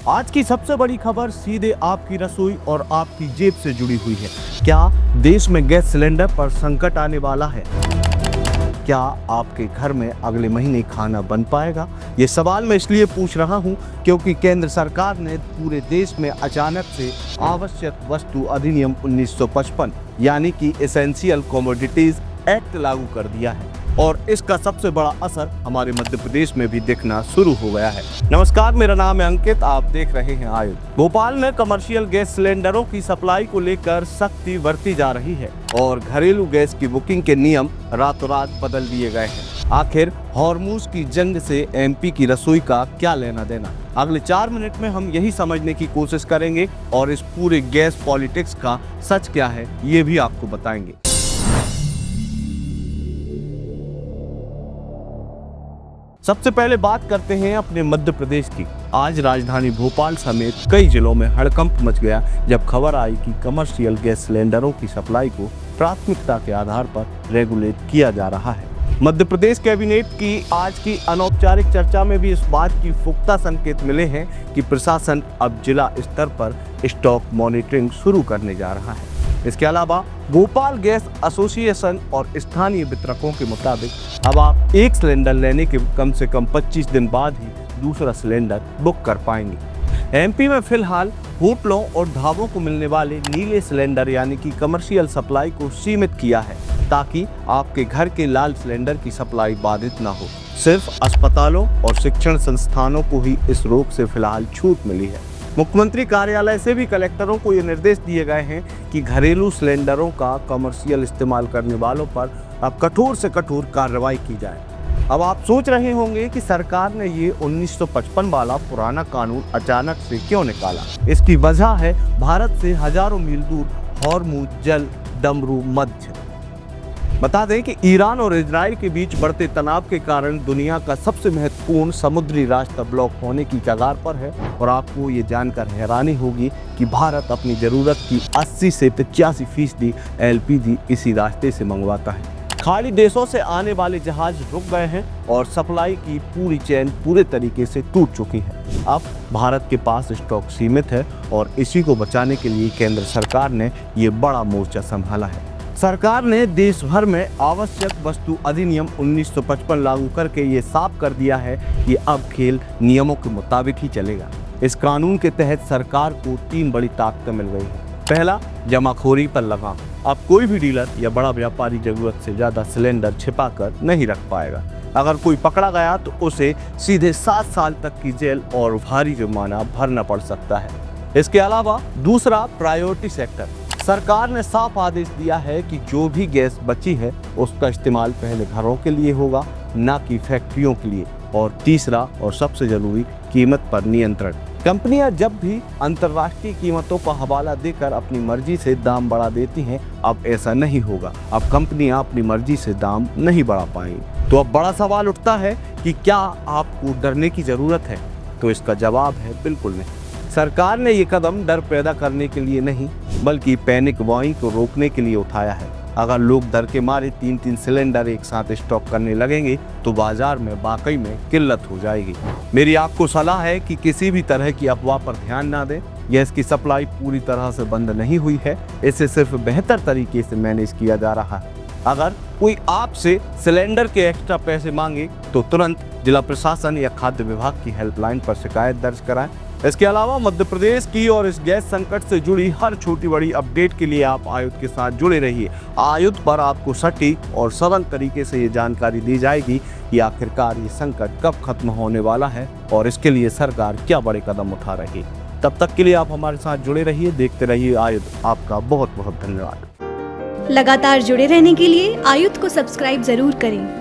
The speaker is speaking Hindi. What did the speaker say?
आज की सबसे बड़ी खबर सीधे आपकी रसोई और आपकी जेब से जुड़ी हुई है। क्या देश में गैस सिलेंडर पर संकट आने वाला है? क्या आपके घर में अगले महीने खाना बन पाएगा? ये सवाल मैं इसलिए पूछ रहा हूँ क्योंकि केंद्र सरकार ने पूरे देश में अचानक से आवश्यक वस्तु अधिनियम 1955 यानी कि एसेंशियल कमोडिटीज एक्ट लागू कर दिया है और इसका सबसे बड़ा असर हमारे मध्य प्रदेश में भी दिखना शुरू हो गया है। नमस्कार, मेरा नाम है अंकित, आप देख रहे हैं आयुध। भोपाल में कमर्शियल गैस सिलेंडरों की सप्लाई को लेकर सख्ती बरती जा रही है और घरेलू गैस की बुकिंग के नियम रातों रात बदल दिए गए हैं। आखिर हॉर्मूज की जंग से एमपी की रसोई का क्या लेना देना? अगले 4 मिनट में हम यही समझने की कोशिश करेंगे और इस पूरे गैस पॉलिटिक्स का सच क्या है ये भी आपको बताएंगे। सबसे पहले बात करते हैं अपने मध्य प्रदेश की। आज राजधानी भोपाल समेत कई जिलों में हड़कंप मच गया जब खबर आई कि कमर्शियल गैस सिलेंडरों की सप्लाई को प्राथमिकता के आधार पर रेगुलेट किया जा रहा है। मध्य प्रदेश कैबिनेट की आज की अनौपचारिक चर्चा में भी इस बात की पुख्ता संकेत मिले हैं कि प्रशासन अब जिला स्तर पर स्टॉक मॉनिटरिंग शुरू करने जा रहा है। इसके अलावा भोपाल गैस एसोसिएशन और स्थानीय वितरकों के मुताबिक अब आप एक सिलेंडर लेने के कम से कम 25 दिन बाद ही दूसरा सिलेंडर बुक कर पाएंगे। एमपी में फिलहाल होटलों और ढाबों को मिलने वाले नीले सिलेंडर यानी कि कमर्शियल सप्लाई को सीमित किया है ताकि आपके घर के लाल सिलेंडर की सप्लाई बाधित न हो। सिर्फ अस्पतालों और शिक्षण संस्थानों को ही इस रोक से फिलहाल छूट मिली है। मुख्यमंत्री कार्यालय से भी कलेक्टरों को ये निर्देश दिए गए हैं कि घरेलू सिलेंडरों का कमर्शियल इस्तेमाल करने वालों पर अब कठोर से कठोर कार्रवाई की जाए। अब आप सोच रहे होंगे कि सरकार ने ये 1955 वाला पुराना कानून अचानक से क्यों निकाला। इसकी वजह है भारत से हजारों मील दूर हॉर्मूज जल डमरू मध्य। बता दें कि ईरान और इजराइल के बीच बढ़ते तनाव के कारण दुनिया का सबसे महत्वपूर्ण समुद्री रास्ता ब्लॉक होने की कगार पर है और आपको ये जानकर हैरानी होगी कि भारत अपनी ज़रूरत की 80 से 85% एलपीजी इसी रास्ते से मंगवाता है। खाड़ी देशों से आने वाले जहाज रुक गए हैं और सप्लाई की पूरी चेन पूरे तरीके से टूट चुकी है। अब भारत के पास स्टॉक सीमित है और इसी को बचाने के लिए केंद्र सरकार ने ये बड़ा मोर्चा संभाला है। सरकार ने देश भर में आवश्यक वस्तु अधिनियम 1955 लागू करके ये साफ कर दिया है कि अब खेल नियमों के मुताबिक ही चलेगा। इस कानून के तहत सरकार को 3 बड़ी ताकतें मिल गई हैं। पहला, जमाखोरी पर लगाम। अब कोई भी डीलर या बड़ा व्यापारी जरूरत से ज्यादा सिलेंडर छिपा कर नहीं रख पाएगा। अगर कोई पकड़ा गया तो उसे सीधे 7 साल तक की जेल और भारी जुर्माना भरना पड़ सकता है। इसके अलावा दूसरा, प्रायोरिटी सेक्टर। सरकार ने साफ आदेश दिया है कि जो भी गैस बची है उसका इस्तेमाल पहले घरों के लिए होगा, न कि फैक्ट्रियों के लिए। और तीसरा और सबसे जरूरी, कीमत पर नियंत्रण। कंपनियां जब भी अंतर्राष्ट्रीय कीमतों का हवाला देकर अपनी मर्जी से दाम बढ़ा देती हैं, अब ऐसा नहीं होगा। अब कंपनियां अपनी मर्जी से दाम नहीं बढ़ा पाएंगी। तो अब बड़ा सवाल उठता है कि क्या आपको डरने की जरूरत है? तो इसका जवाब है बिल्कुल नहीं। सरकार ने ये कदम डर पैदा करने के लिए नहीं बल्कि पैनिक बाइंग को रोकने के लिए उठाया है। अगर लोग डर के मारे 3-3 सिलेंडर एक साथ स्टॉक करने लगेंगे तो बाजार में वाकई में किल्लत हो जाएगी। मेरी आपको सलाह है कि किसी भी तरह की अफवाह पर ध्यान ना दें। गैस की सप्लाई पूरी तरह से बंद नहीं हुई है, इसे सिर्फ बेहतर तरीके से मैनेज किया जा रहा है। अगर कोई आपसे सिलेंडर के एक्स्ट्रा पैसे मांगे तो तुरंत जिला प्रशासन या खाद्य विभाग की हेल्पलाइन पर शिकायत दर्ज कराएं। इसके अलावा मध्य प्रदेश की और इस गैस संकट से जुड़ी हर छोटी बड़ी अपडेट के लिए आप आयुध के साथ जुड़े रहिए। आयुध पर आपको सटीक और सरल तरीके से ये जानकारी दी जाएगी कि आखिरकार ये संकट कब खत्म होने वाला है और इसके लिए सरकार क्या बड़े कदम उठा रही है। तब तक के लिए आप हमारे साथ जुड़े रहिए, देखते रहिए आयुध। आपका बहुत बहुत धन्यवाद। लगातार जुड़े रहने के लिए आयुध को सब्सक्राइब जरूर करें।